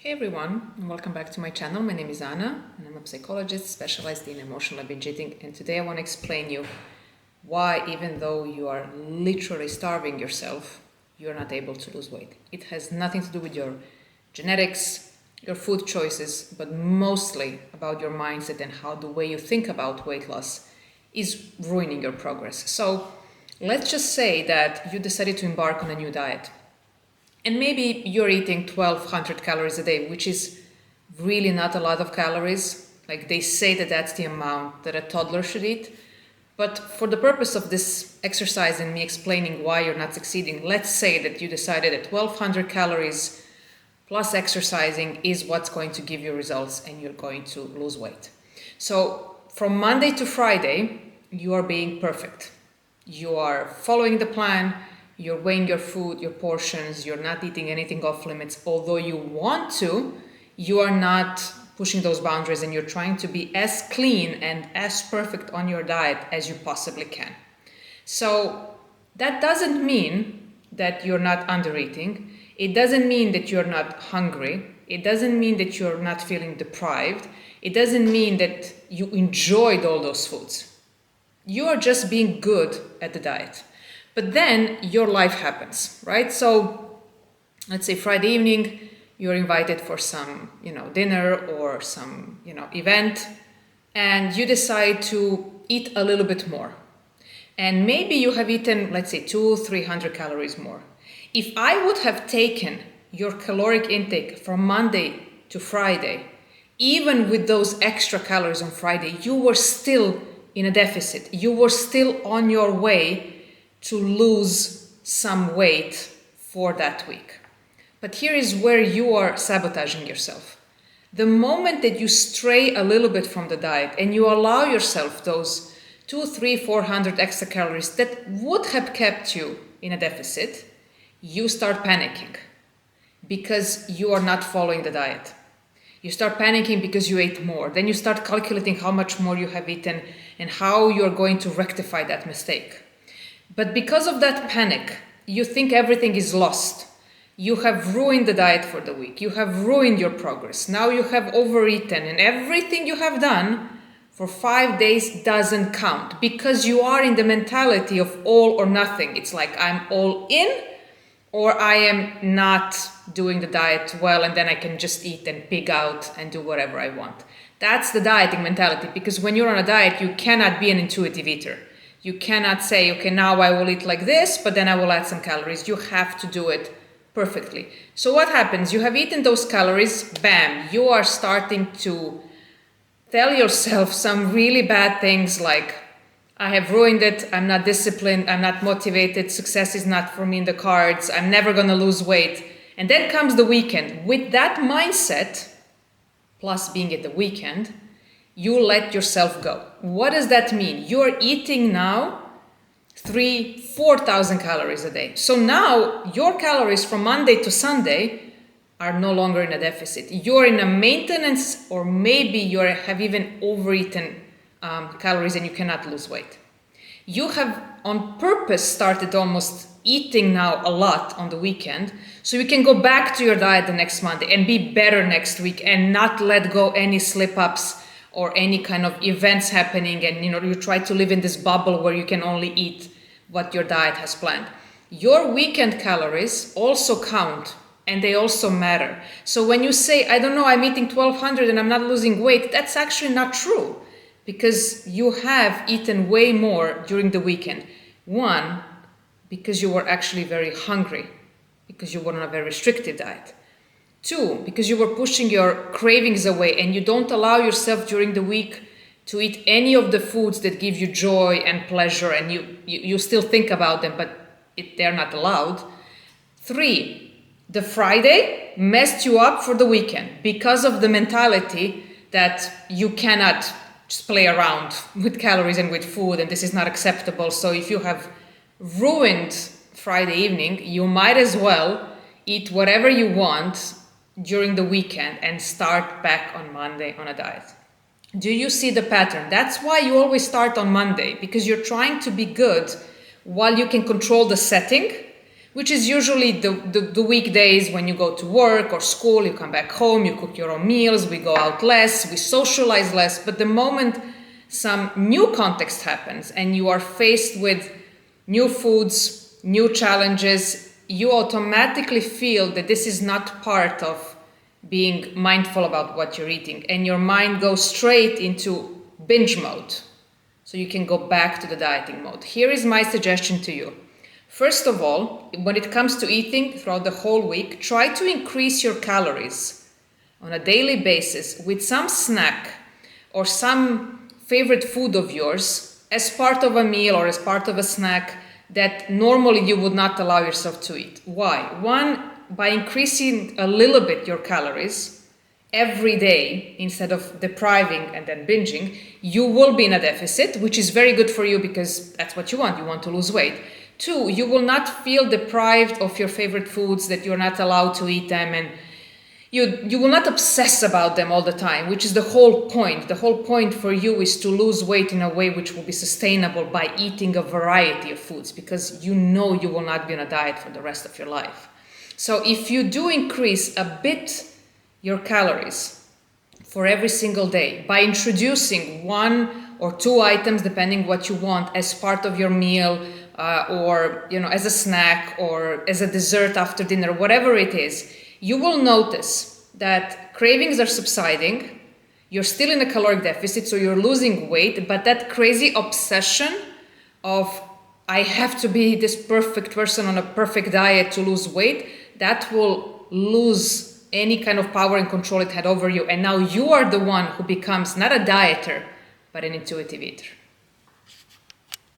Hey everyone, and welcome back to my channel. My name is Anna, and I'm a psychologist specialized in emotional binge eating. And today I want to explain you why, even though you are literally starving yourself, you're not able to lose weight. It has nothing to do with your genetics, your food choices, but mostly about your mindset and how the way you think about weight loss is ruining your progress. So let's just say that you decided to embark on a new diet. And maybe you're eating 1200 calories a day, which is really not a lot of calories. Like they say that that's the amount that a toddler should eat. But for the purpose of this exercise and me explaining why you're not succeeding, let's say that you decided that 1200 calories plus exercising is what's going to give you results and you're going to lose weight. So from Monday to Friday, you are being perfect. You are following the plan. You're weighing your food, your portions, you're not eating anything off limits. Although you want to, you are not pushing those boundaries and you're trying to be as clean and as perfect on your diet as you possibly can. So that doesn't mean that you're not undereating. It doesn't mean that you're not hungry. It doesn't mean that you're not feeling deprived. It doesn't mean that you enjoyed all those foods. You are just being good at the diet. But then your life happens, right? So let's say Friday evening, you're invited for some, dinner or some, event, and you decide to eat a little bit more. And maybe you have eaten, let's say 200-300 calories more. If I would have taken your caloric intake from Monday to Friday, even with those extra calories on Friday, you were still in a deficit. You were still on your way to lose some weight for that week. But here is where you are sabotaging yourself. The moment that you stray a little bit from the diet and you allow yourself those 200, 300, 400 extra calories that would have kept you in a deficit, you start panicking because you are not following the diet. You start panicking because you ate more. Then you start calculating how much more you have eaten and how you're going to rectify that mistake. But because of that panic, you think everything is lost. You have ruined the diet for the week. You have ruined your progress. Now you have overeaten and everything you have done for 5 days doesn't count because you are in the mentality of all or nothing. It's like I'm all in or I am not doing the diet well and then I can just eat and pig out and do whatever I want. That's the dieting mentality because when you're on a diet, you cannot be an intuitive eater. You cannot say, okay, now I will eat like this, but then I will add some calories. You have to do it perfectly. So what happens? You have eaten those calories, bam, you are starting to tell yourself some really bad things like, I have ruined it, I'm not disciplined, I'm not motivated, success is not for me in the cards, I'm never going to lose weight. And then comes the weekend. With that mindset, plus being at the weekend, you let yourself go. What does that mean? You're eating now 4,000 calories a day. So now your calories from Monday to Sunday are no longer in a deficit. You're in a maintenance or maybe you have even overeaten calories and you cannot lose weight. You have on purpose started almost eating now a lot on the weekend so you can go back to your diet the next Monday and be better next week and not let go any slip-ups or any kind of events happening and you try to live in this bubble where you can only eat what your diet has planned. Your weekend calories also count and they also matter. So when you say, I don't know, I'm eating 1200 and I'm not losing weight, that's actually not true because you have eaten way more during the weekend. One, because you were actually very hungry, because you were on a very restrictive diet. Two, because you were pushing your cravings away and you don't allow yourself during the week to eat any of the foods that give you joy and pleasure and you still think about them, but they're not allowed. Three, the Friday messed you up for the weekend because of the mentality that you cannot just play around with calories and with food and this is not acceptable. So if you have ruined Friday evening, you might as well eat whatever you want during the weekend and start back on Monday on a diet. Do you see the pattern? That's why you always start on Monday because you're trying to be good while you can control the setting, which is usually the weekdays when you go to work or school, you come back home, you cook your own meals, we go out less, we socialize less. But the moment some new context happens and you are faced with new foods, new challenges, you automatically feel that this is not part of being mindful about what you're eating, and your mind goes straight into binge mode. So you can go back to the dieting mode. Here is my suggestion to you. First of all, when it comes to eating throughout the whole week, try to increase your calories on a daily basis with some snack or some favorite food of yours as part of a meal or as part of a snack that normally you would not allow yourself to eat. Why? One, by increasing a little bit your calories every day instead of depriving and then binging, you will be in a deficit, which is very good for you because that's what you want. You want to lose weight. Two, you will not feel deprived of your favorite foods, that you're not allowed to eat them, and you will not obsess about them all the time, which is the whole point. The whole point for you is to lose weight in a way which will be sustainable by eating a variety of foods, because you know you will not be on a diet for the rest of your life. So if you do increase a bit your calories for every single day by introducing 1 or 2 items, depending what you want, as part of your meal, or as a snack or as a dessert after dinner, whatever it is, you will notice that cravings are subsiding. You're still in a caloric deficit, so you're losing weight, but that crazy obsession of I have to be this perfect person on a perfect diet to lose weight, that will lose any kind of power and control it had over you. And now you are the one who becomes not a dieter, but an intuitive eater.